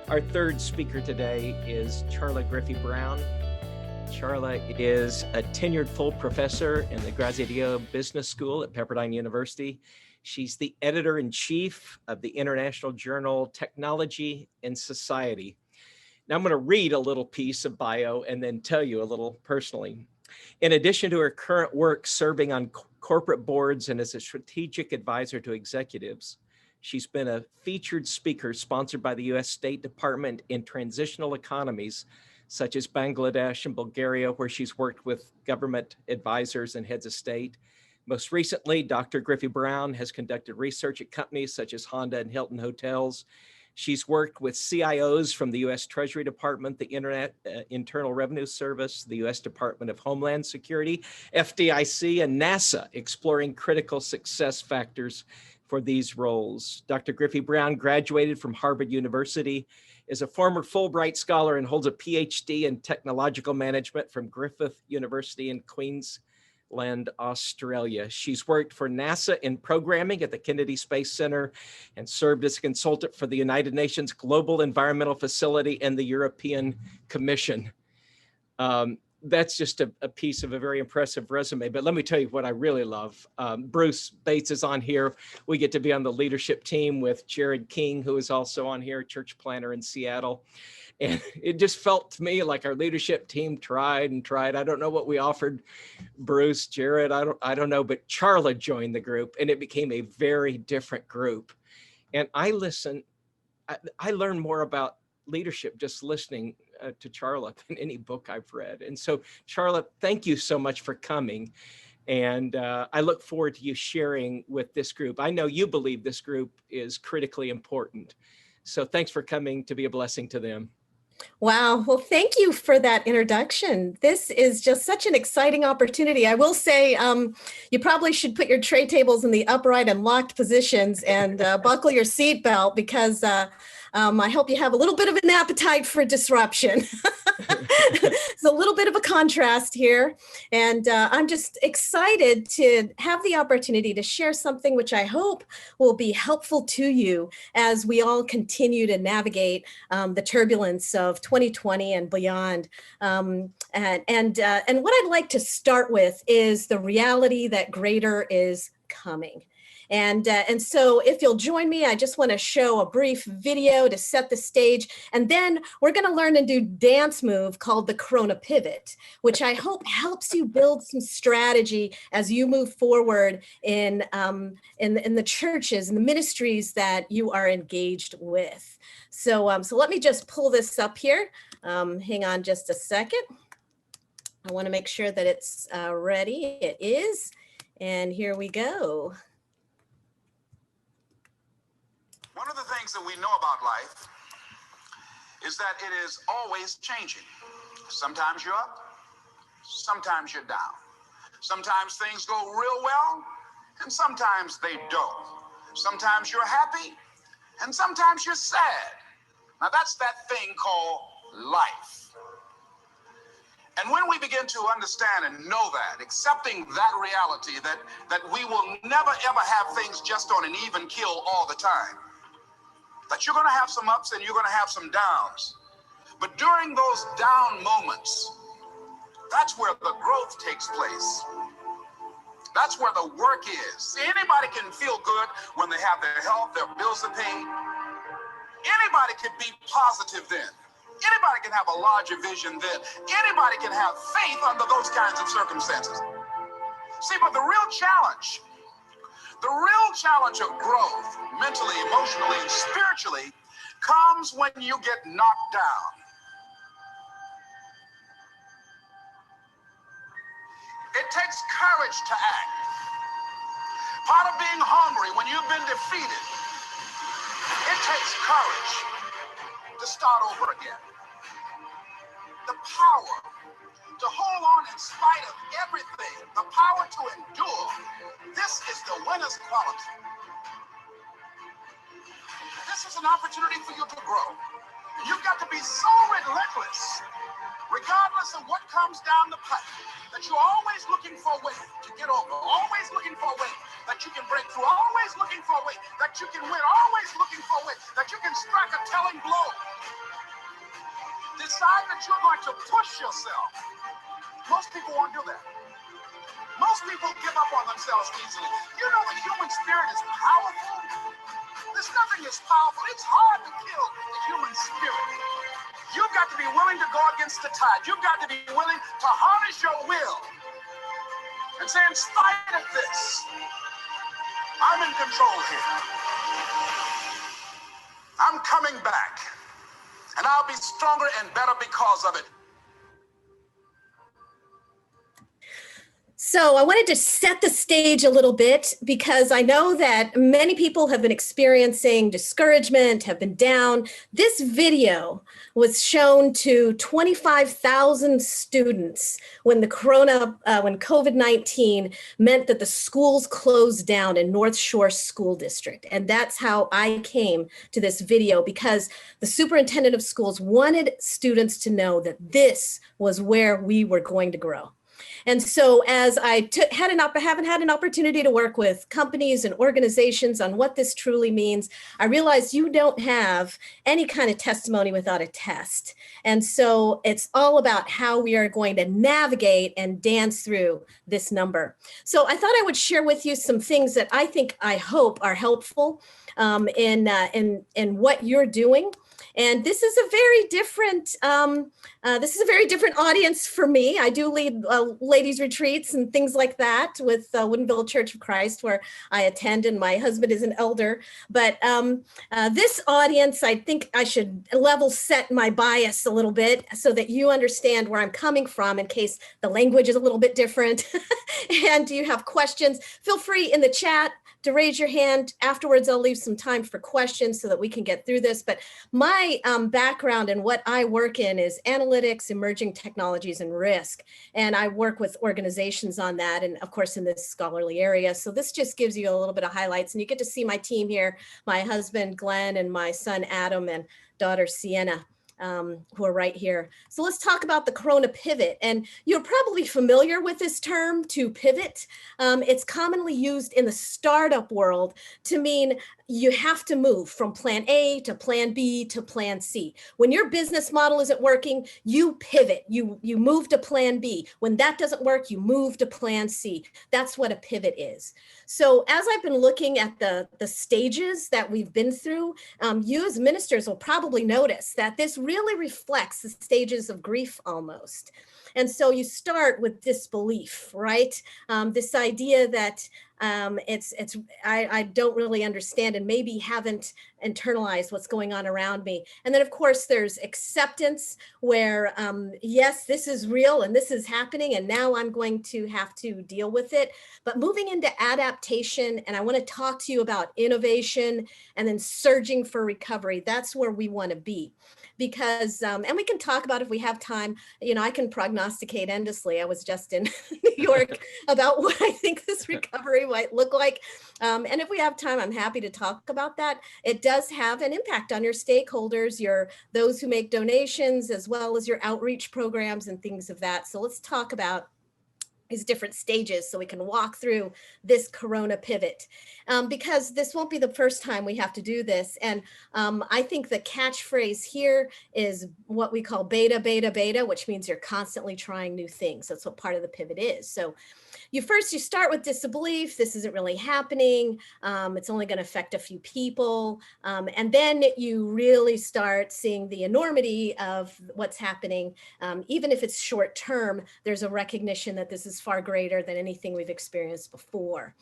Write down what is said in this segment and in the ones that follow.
Our third speaker today is Charla Griffy-Brown. Charla is a tenured full professor in the Graziadio Business School at Pepperdine University. She's the editor-in-chief of the international journal Technology and Society. Now I'm going to read a little piece of bio and then tell you a little personally. In addition to her current work serving on corporate boards and as a strategic advisor to executives, she's been a featured speaker sponsored by the U.S. State Department in transitional economies, such as Bangladesh and Bulgaria, where she's worked with government advisors and heads of state. Most recently, Dr. Griffy-Brown has conducted research at companies such as Honda and Hilton Hotels. She's worked with CIOs from the U.S. Treasury Department, the Internal Revenue Service, the U.S. Department of Homeland Security, FDIC, and NASA, exploring critical success factors for these roles. Dr. Griffy-Brown graduated from Harvard University, is a former Fulbright scholar, and holds a PhD in technological management from Griffith University in Queensland, Australia. She's worked for NASA in programming at the Kennedy Space Center and served as a consultant for the United Nations Global Environmental Facility and the European Commission. That's just a piece of a very impressive resume. But let me tell you what I really love. Bruce Bates is on here. We get to be on the leadership team with Jared King, who is also on here, church planner in Seattle. And it just felt to me like our leadership team tried and tried. I don't know what we offered Bruce, Jared, I don't know, but Charla joined the group and it became a very different group. And I learned more about leadership just listening to Charla than any book I've read. And so Charla, thank you so much for coming. And I look forward to you sharing with this group. I know you believe this group is critically important. So thanks for coming to be a blessing to them. Wow. Well, thank you for that introduction. This is just such an exciting opportunity. I will say you probably should put your tray tables in the upright and locked positions and buckle your seatbelt because I hope you have a little bit of an appetite for disruption. It's a little bit of a contrast here. And I'm just excited to have the opportunity to share something which I hope will be helpful to you as we all continue to navigate the turbulence of 2020 and beyond. And what I'd like to start with is the reality that greater is coming. And so if you'll join me, I just want to show a brief video to set the stage. And then we're going to learn a new dance move called the Corona Pivot, which I hope helps you build some strategy as you move forward in the churches and the ministries that you are engaged with. So, so let me just pull this up here. Hang on just a second. I want to make sure that it's ready. It is. And here we go. One of the things that we know about life is that it is always changing. Sometimes you're up, sometimes you're down. Sometimes things go real well, and sometimes they don't. Sometimes you're happy, and sometimes you're sad. Now that's that thing called life. And when we begin to understand and know that, accepting that reality that we will never ever have things just on an even keel all the time, that you're going to have some ups and you're going to have some downs. But during those down moments, that's where the growth takes place. That's where the work is. See, anybody can feel good when they have their health, their bills are paid. Anybody can be positive then. Anybody can have a larger vision then. Anybody can have faith under those kinds of circumstances. See, but the real challenge of growth, mentally, emotionally, and spiritually, comes when you get knocked down. It takes courage to act. Part of being hungry when you've been defeated, it takes courage to start over again. The power to hold on in spite of everything, the power to endure, this is the winner's quality. This is an opportunity for you to grow. You've got to be so relentless, regardless of what comes down the pipe, that you're always looking for a way to get over, always looking for a way that you can break through, always looking for a way that you can win, always looking for a way that you can strike a telling blow. that you're going to push yourself. Most people won't do that. Most people give up on themselves easily. You know the human spirit is powerful. There's nothing as powerful. It's hard to kill the human spirit. You've got to be willing to go against the tide. You've got to be willing to harness your will and say, in spite of this, I'm in control here. I'm coming back, and I'll be stronger and better because of it. So I wanted to set the stage a little bit because I know that many people have been experiencing discouragement, have been down. This video was shown to 25,000 students when when COVID-19 meant that the schools closed down in North Shore School District. And that's how I came to this video, because the superintendent of schools wanted students to know that this was where we were going to grow. And so as I haven't had an opportunity to work with companies and organizations on what this truly means, I realized you don't have any kind of testimony without a test. And so it's all about how we are going to navigate and dance through this number. So I thought I would share with you some things that I hope are helpful in what you're doing. And this is a very different audience for me. I do lead ladies' retreats and things like that with Woodinville Church of Christ, where I attend, and my husband is an elder. But this audience, I think I should level set my bias a little bit so that you understand where I'm coming from in case the language is a little bit different. And you have questions, feel free in the chat to raise your hand. Afterwards, I'll leave some time for questions so that we can get through this. But my background and what I work in is analytics, emerging technologies, and risk. And I work with organizations on that, and of course in this scholarly area. So this just gives you a little bit of highlights, and you get to see my team here, my husband, Glenn, and my son, Adam, and daughter, Sienna. Who are right here. So let's talk about the Corona pivot. And you're probably familiar with this term, to pivot. It's commonly used in the startup world to mean you have to move from plan A to plan B to plan C. When your business model isn't working, you pivot, you move to plan B. When that doesn't work, you move to plan C. That's what a pivot is. So as I've been looking at the stages that we've been through, you as ministers will probably notice that this really reflects the stages of grief almost. And so you start with disbelief, right? This idea that I don't really understand and maybe haven't internalized what's going on around me. And then of course there's acceptance, where yes, this is real and this is happening, and now I'm going to have to deal with it. But moving into adaptation, and I want to talk to you about innovation and then surging for recovery. That's where we want to be. Because, and we can talk about, if we have time, I can prognosticate endlessly. I was just in New York about what I think this recovery might look like. And if we have time, I'm happy to talk about that. It does have an impact on your stakeholders, those who make donations, as well as your outreach programs and things of that. So let's talk about these different stages so we can walk through this Corona pivot, because this won't be the first time we have to do this. And I think the catchphrase here is what we call beta, beta, beta, which means you're constantly trying new things. That's what part of the pivot is. So you start with disbelief. This isn't really happening. It's only going to affect a few people. And then you really start seeing the enormity of what's happening. Even if it's short term, there's a recognition that this is far greater than anything we've experienced before.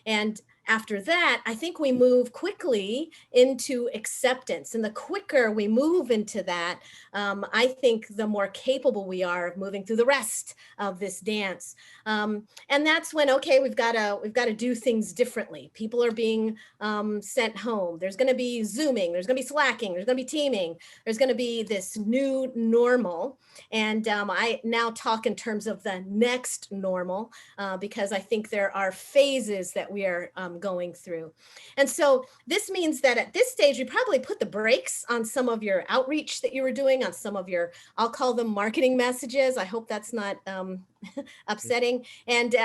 And after that, I think we move quickly into acceptance. And the quicker we move into that, I think the more capable we are of moving through the rest of this dance. And that's when, okay, we've got to do things differently. People are being sent home. There's going to be Zooming. There's going to be Slacking. There's going to be teaming. There's going to be this new normal. And I now talk in terms of the next normal, because I think there are phases that we are going through. And so this means that at this stage, you probably put the brakes on some of your outreach that you were doing, on some of your, I'll call them marketing messages. I hope that's not upsetting. And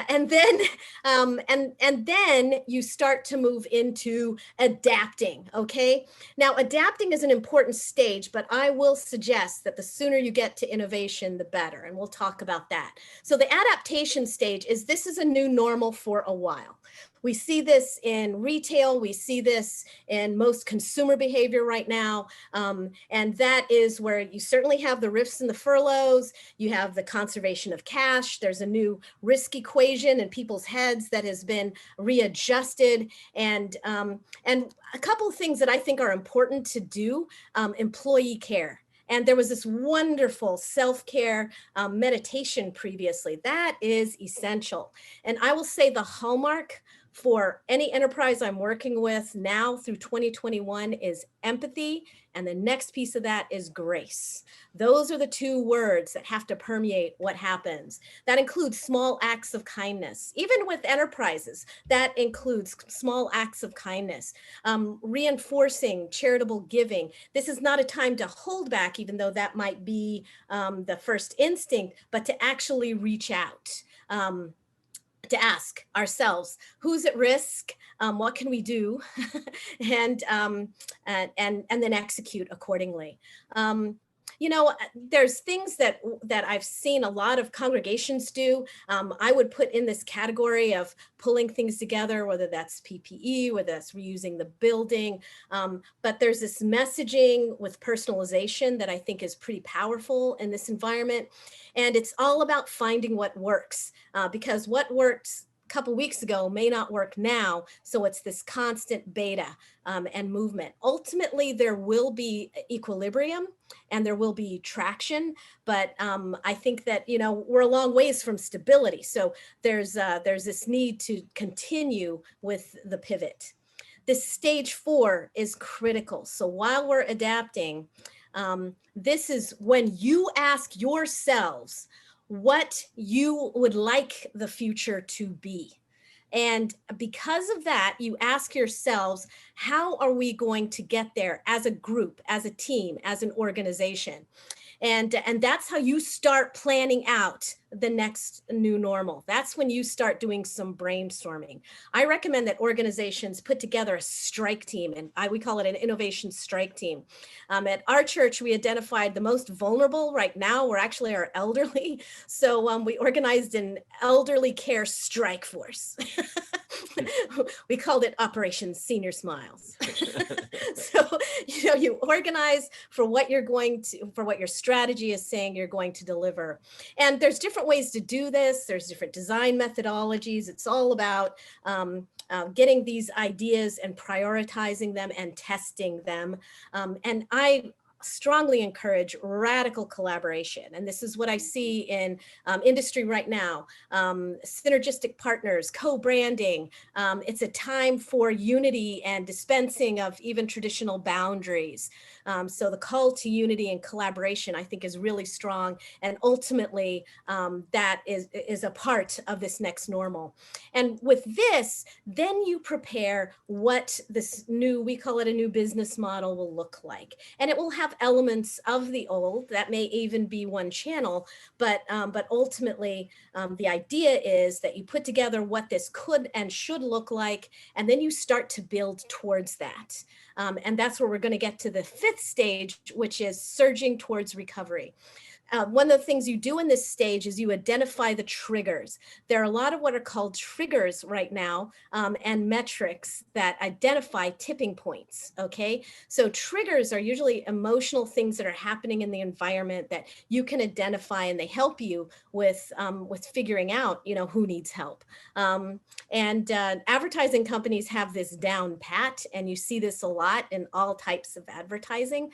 then you start to move into adapting. Okay. Now, adapting is an important stage, but I will suggest that the sooner you get to innovation, the better. And we'll talk about that. So the adaptation stage is, this is a new normal for a while. We see this in retail. We see this in most consumer behavior right now. And that is where you certainly have the RIFs and the furloughs. You have the conservation of cash. There's a new risk equation in people's heads that has been readjusted. And a couple of things that I think are important to do, employee care. And there was this wonderful self-care meditation previously. That is essential. And I will say the hallmark for any enterprise I'm working with now through 2021 is empathy. And the next piece of that is grace. Those are the two words that have to permeate what happens. That includes small acts of kindness. Even with enterprises, that includes small acts of kindness, reinforcing charitable giving. This is not a time to hold back, even though that might be the first instinct, but to actually reach out. To ask ourselves, who's at risk? What can we do? and then execute accordingly. You know, there's things that I've seen a lot of congregations do. I would put in this category of pulling things together, whether that's PPE, whether that's reusing the building. But there's this messaging with personalization that I think is pretty powerful in this environment. And it's all about finding what works, because what works a couple weeks ago may not work now. So it's this constant beta and movement. Ultimately, there will be equilibrium and there will be traction, but I think that, you know, we're a long ways from stability. So there's this need to continue with the pivot. This stage 4 is critical. So while we're adapting, this is when you ask yourselves what you would like the future to be. And because of that, you ask yourselves, how are we going to get there as a group, as a team, as an organization? And that's how you start planning out the next new normal. That's when you start doing some brainstorming. I recommend that organizations put together a strike team, and we call it an innovation strike team. At our church, we identified the most vulnerable right now were actually our elderly. So we organized an elderly care strike force. We called it Operation Senior Smiles. So, you know, you organize for what you're going to, for what your strategy is saying you're going to deliver. And there's different ways to do this. There's different design methodologies. It's all about getting these ideas and prioritizing them and testing them. And I strongly encourage radical collaboration. And this is what I see in industry right now. Synergistic partners, co-branding. It's a time for unity and dispensing of even traditional boundaries. So the call to unity and collaboration, I think, is really strong. And ultimately, that is a part of this next normal. And with this, then you prepare what this new, we call it a new business model, will look like. And it will have elements of the old. That may even be one channel, but ultimately the idea is that you put together what this could and should look like, and then you start to build towards that. And that's where we're going to get to the 5th stage, which is surging towards recovery. One of the things you do in this stage is you identify the triggers. There are a lot of what are called triggers right now, and metrics that identify tipping points, okay? So triggers are usually emotional things that are happening in the environment that you can identify, and they help you with figuring out, you know, who needs help. Advertising companies have this down pat, and you see this a lot in all types of advertising.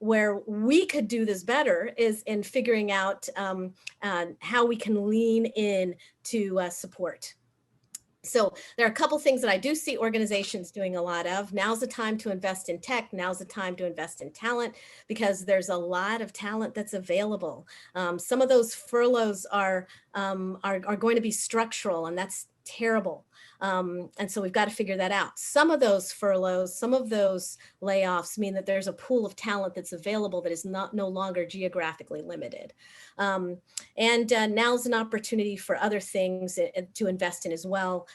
Where we could do this better is in figuring out how we can lean in to support. So there are a couple things that I do see organizations doing a lot of. Now's the time to invest in tech. Now's the time to invest in talent, because there's a lot of talent that's available. Some of those furloughs are going to be structural, and that's terrible. And so we've got to figure that out. Some of those furloughs, some of those layoffs mean that there's a pool of talent that's available that is no longer geographically limited. And now's an opportunity for other things to invest in as well,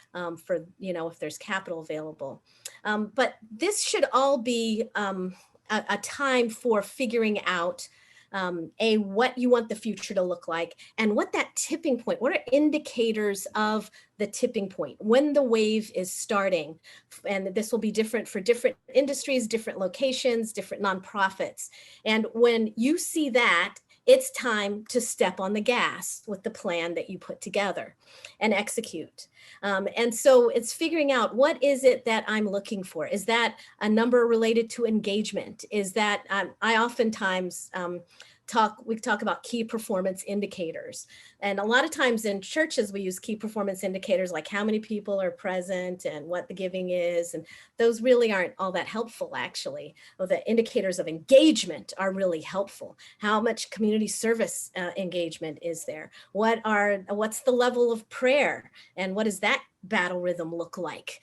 for, if there's capital available. But this should all be a time for figuring out what you want the future to look like, and what that tipping point, what are indicators of the tipping point, when the wave is starting. And this will be different for different industries, different locations, different nonprofits. And when you see that, it's time to step on the gas with the plan that you put together and execute. And so it's figuring out, what is it that I'm looking for? Is that a number related to engagement? Is that, I oftentimes we talk about key performance indicators. And a lot of times in churches, we use key performance indicators like how many people are present and what the giving is. And those really aren't all that helpful, actually. Well, the indicators of engagement are really helpful. How much community service engagement is there? What's the level of prayer? And what does that battle rhythm look like?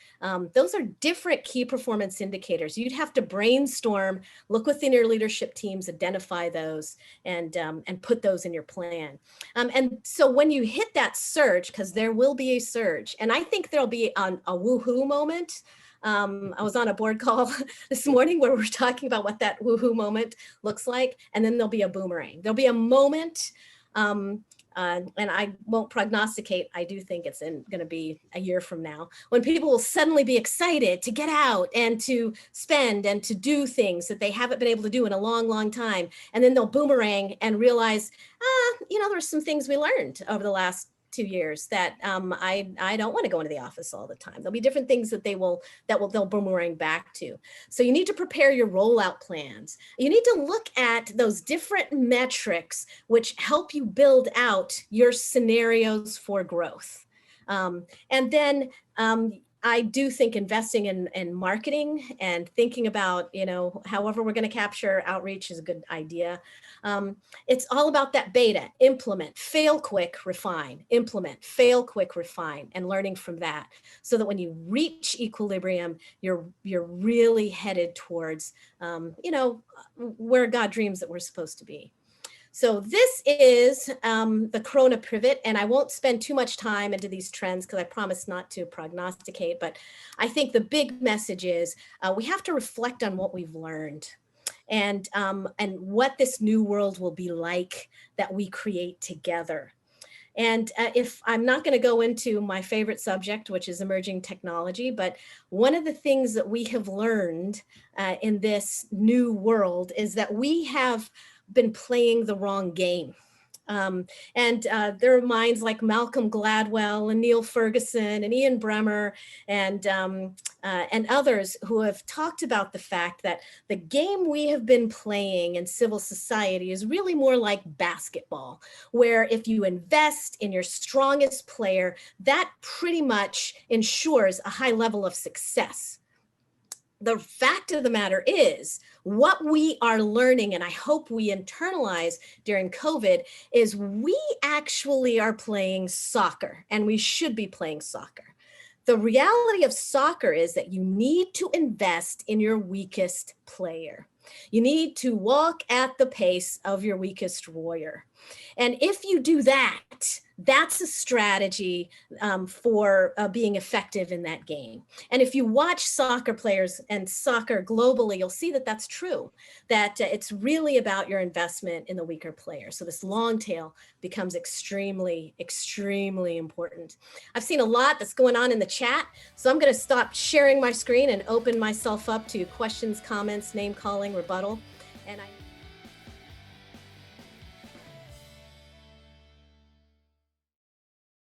Those are different key performance indicators. You'd have to brainstorm, look within your leadership teams, identify those, and put those in your plan. And so when you hit that surge, because there will be a surge, and I think there'll be a woohoo moment. I was on a board call this morning where we're talking about what that woohoo moment looks like, and then there'll be a boomerang. There'll be a moment, and I won't prognosticate. I do think it's going to be a year from now, when people will suddenly be excited to get out and to spend and to do things that they haven't been able to do in a long, long time. And then they'll boomerang and realize, there's some things we learned over the last 2 years that I don't want to go into the office all the time. There'll be different things that they'll boomerang back to. So you need to prepare your rollout plans. You need to look at those different metrics which help you build out your scenarios for growth. And then I do think investing in marketing and thinking about, however we're going to capture outreach is a good idea. It's all about that beta: implement, fail quick, refine, implement, fail quick, refine, and learning from that, so that when you reach equilibrium, you're really headed towards, where God dreams that we're supposed to be. So this is the Corona pivot, and I won't spend too much time into these trends because I promise not to prognosticate, but I think the big message is we have to reflect on what we've learned, and what this new world will be like that we create together. And if I'm not going to go into my favorite subject, which is emerging technology, but one of the things that we have learned in this new world is that we have been playing the wrong game. There are minds like Malcolm Gladwell and Neil Ferguson and Ian Bremmer and others who have talked about the fact that the game we have been playing in civil society is really more like basketball, where if you invest in your strongest player, that pretty much ensures a high level of success. The fact of the matter is, what we are learning, and I hope we internalize during COVID, is we actually are playing soccer, and we should be playing soccer. The reality of soccer is that you need to invest in your weakest player. You need to walk at the pace of your weakest warrior. And if you do that, that's a strategy for being effective in that game. And if you watch soccer players and soccer globally, you'll see that that's true, that it's really about your investment in the weaker player. So this long tail becomes extremely, extremely important. I've seen a lot that's going on in the chat, so I'm going to stop sharing my screen and open myself up to questions, comments, name calling, rebuttal. And I